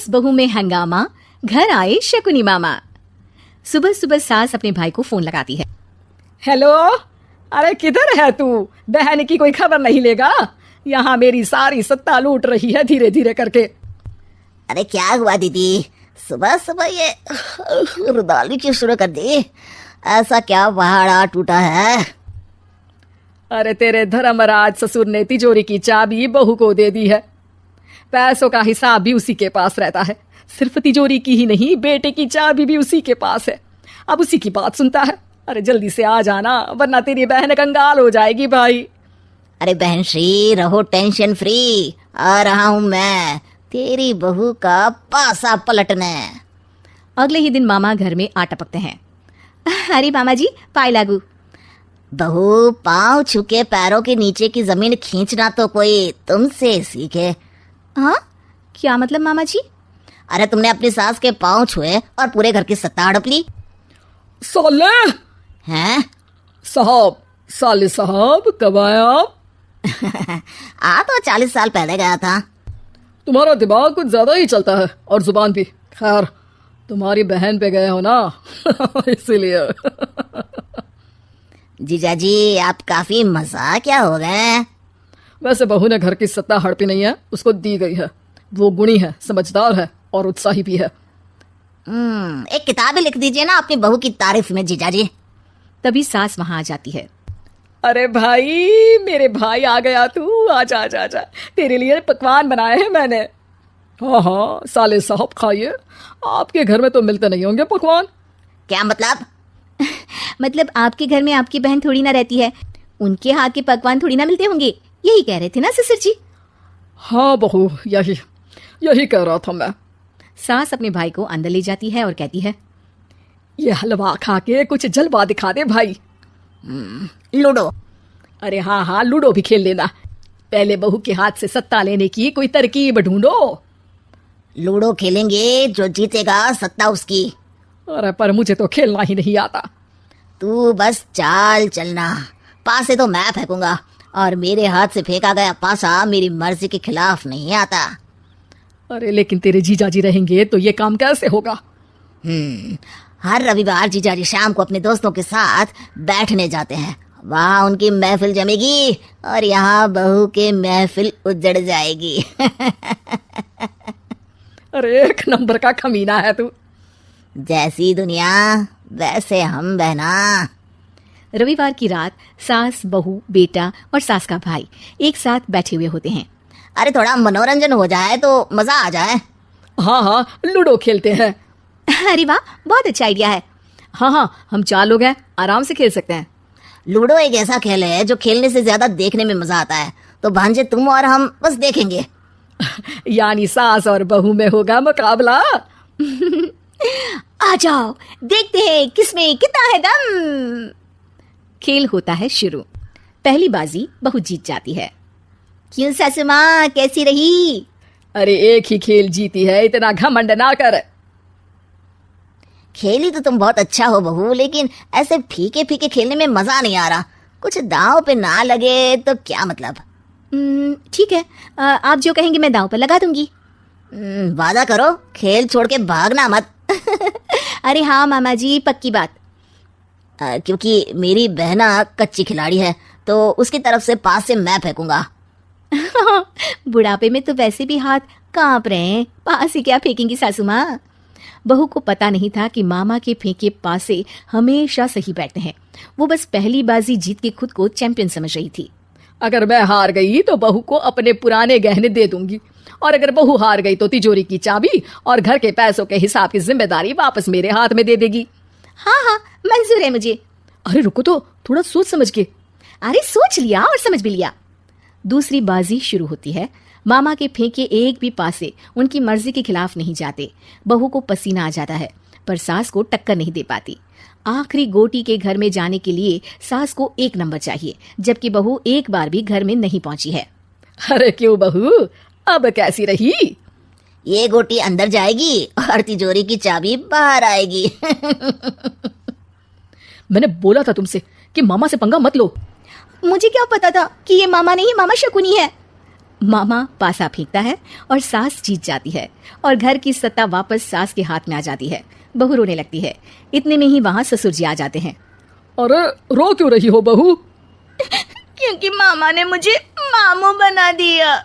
बहू में हंगामा, घर आए शकुनी मामा। सुबह सुबह सास अपने भाई को फोन लगाती है। हेलो, अरे किधर है तू? बहन की कोई खबर नहीं लेगा? यहाँ मेरी सारी सत्ता लूट रही है धीरे धीरे करके। अरे क्या हुआ दीदी, सुबह सुबह ये रुदाली क्यों शुरू कर दी? ऐसा क्या पहाड़ा टूटा है? अरे तेरे धर्मराज ससुर ने तिजोरी की चाबी बहू को दे दी है। पैसों का हिसाब भी उसी के पास रहता है। सिर्फ तिजोरी की ही नहीं, बेटे की चाबी भी उसी के पास है। अब उसी की बात सुनता है। अरे जल्दी से आ जाना, वरना तेरी बहन कंगाल हो जाएगी भाई। अरे बहन श्री, रहो टेंशन फ्री, आ रहा हूँ मैं तेरी बहू का पासा पलटने। अगले ही दिन मामा घर में आ टपकते हैं। अरे मामा जी, पाए लागू। बहू, पाँव छुके पैरों के नीचे की जमीन खींचना तो कोई तुमसे सीखे। हाँ, क्या मतलब मामा जी? अरे तुमने अपनी सास के पाँव छुए और पूरे घर की सत्ता हड़प ली। साले हैं? साले साहब कब आए आप? आ तो 40 साल पहले गया था। तुम्हारा दिमाग कुछ ज्यादा ही चलता है और जुबान भी। खैर, तुम्हारी बहन पे गए हो ना इसीलिए। जीजा जी, आप काफी मजाकिया हो गए। वैसे बहू ने घर की सत्ता हड़पी नहीं है, उसको दी गई है। वो गुणी है, समझदार है और उत्साही भी है। एक किताब ही लिख दीजिए ना अपनी बहू की तारीफ में जीजा जी। तभी सास वहां आ जाती है। अरे भाई, मेरे भाई आ गया तू। आजा आजा आजा, तेरे लिए पकवान बनाए हैं मैंने। हाँ हाँ साले साहब, खाइए। आपके घर में तो मिलते नहीं होंगे पकवान। क्या मतलब? मतलब आपके घर में आपकी बहन थोड़ी ना रहती है, उनके हाथ के पकवान थोड़ी ना मिलते होंगे, यही कह रहे थे ना ससुर जी? हाँ बहू, यही कह रहा था मैं। सास अपने भाई को अंदर ले जाती है और कहती है, ये हलवा खा के कुछ जलवा दिखा दे भाई। लूडो। अरे हाँ हाँ, लूडो भी खेल लेना। पहले बहू के हाथ से सत्ता लेने की कोई तरकीब ढूंढो। लूडो खेलेंगे, जो जीतेगा सत्ता उसकी। अरे पर मुझे तो खेलना ही नहीं आता। तू बस चाल चलना, पासे तो मैं फेंकूंगा और मेरे हाथ से फेंका गया पासा मेरी मर्जी के खिलाफ नहीं आता। अरे लेकिन तेरे जीजाजी रहेंगे तो ये काम कैसे होगा? हर रविवार जीजाजी शाम को अपने दोस्तों के साथ बैठने जाते हैं। वहाँ उनकी महफिल जमेगी और यहाँ बहू की महफिल उजड़ जाएगी। अरे एक नंबर का कमीना है तू। जैसी दुनिया वैसे हम बहना। रविवार की रात सास, बहू, बेटा और सास का भाई एक साथ बैठे हुए होते हैं। अरे थोड़ा मनोरंजन हो जाए तो मजा आ जाए। हाँ हाँ, लूडो खेलते हैं। अरे वाह, बहुत अच्छा आइडिया है। हाँ हाँ, हम 4 लोग हैं, आराम से खेल सकते हैं। लूडो एक ऐसा खेल है जो खेलने से ज्यादा देखने में मजा आता है। तो भांजे, तुम और हम बस देखेंगे। यानी सास और बहू में होगा मुकाबला। आ जाओ, देखते हैं किसमें कितना है दम। खेल होता है शुरू। पहली बाजी बहू जीत जाती है। क्यों सासू माँ, कैसी रही? अरे एक ही खेल जीती है, इतना घमंड ना कर। खेली तो तुम बहुत अच्छा हो बहू, लेकिन ऐसे फीके फीके खेलने में मजा नहीं आ रहा। कुछ दांव पे ना लगे तो क्या मतलब? ठीक है, आप जो कहेंगे मैं दांव पर लगा दूंगी। वादा करो, खेल छोड़ के भागना मत। अरे हाँ मामा जी, पक्की बात। क्योंकि मेरी बहना कच्ची खिलाड़ी है, तो उसकी तरफ से पास से मैं फेंकूंगा। बुढ़ापे में तो वैसे भी हाथ कांप रहे हैं, पास से क्या फेंकेंगी सासू माँ? बहू को पता नहीं था कि मामा के फेंके पासे हमेशा सही बैठते हैं। वो बस पहली बाजी जीत के खुद को चैंपियन समझ रही थी। अगर मैं हार गई तो बहू को अपने पुराने गहने दे दूंगी, और अगर बहू हार गई तो तिजोरी की चाबी और घर के पैसों के हिसाब की जिम्मेदारी वापस मेरे हाथ में दे देगी। हाँ हाँ, मंजूर है मुझे। अरे रुको तो, थोड़ा सोच समझ के। अरे सोच लिया और समझ भी लिया। दूसरी बाजी शुरू होती है। मामा के फेंके एक भी पासे उनकी मर्जी के खिलाफ नहीं जाते। बहू को पसीना आ जाता है, पर सास को टक्कर नहीं दे पाती। आखिरी गोटी के घर में जाने के लिए सास को 1 नंबर चाहिए, जबकि बहू एक बार भी घर में नहीं पहुंची है। अरे क्यों बहू, अब कैसी रही? ये गोटी अंदर जाएगी और तिजोरी की चाबी बाहर आएगी। मैंने बोला था तुमसे कि मामा से पंगा मत लो। मुझे क्या पता था कि ये मामा नहीं, मामा शकुनी है। मामा पासा फेंकता है और सास जीत जाती है और घर की सत्ता वापस सास के हाथ में आ जाती है। बहू रोने लगती है। इतने में ही वहां ससुर जी आ जाते हैं। अरे रो क्यों रही हो बहू? क्योंकि मामा ने मुझे मामू बना दिया।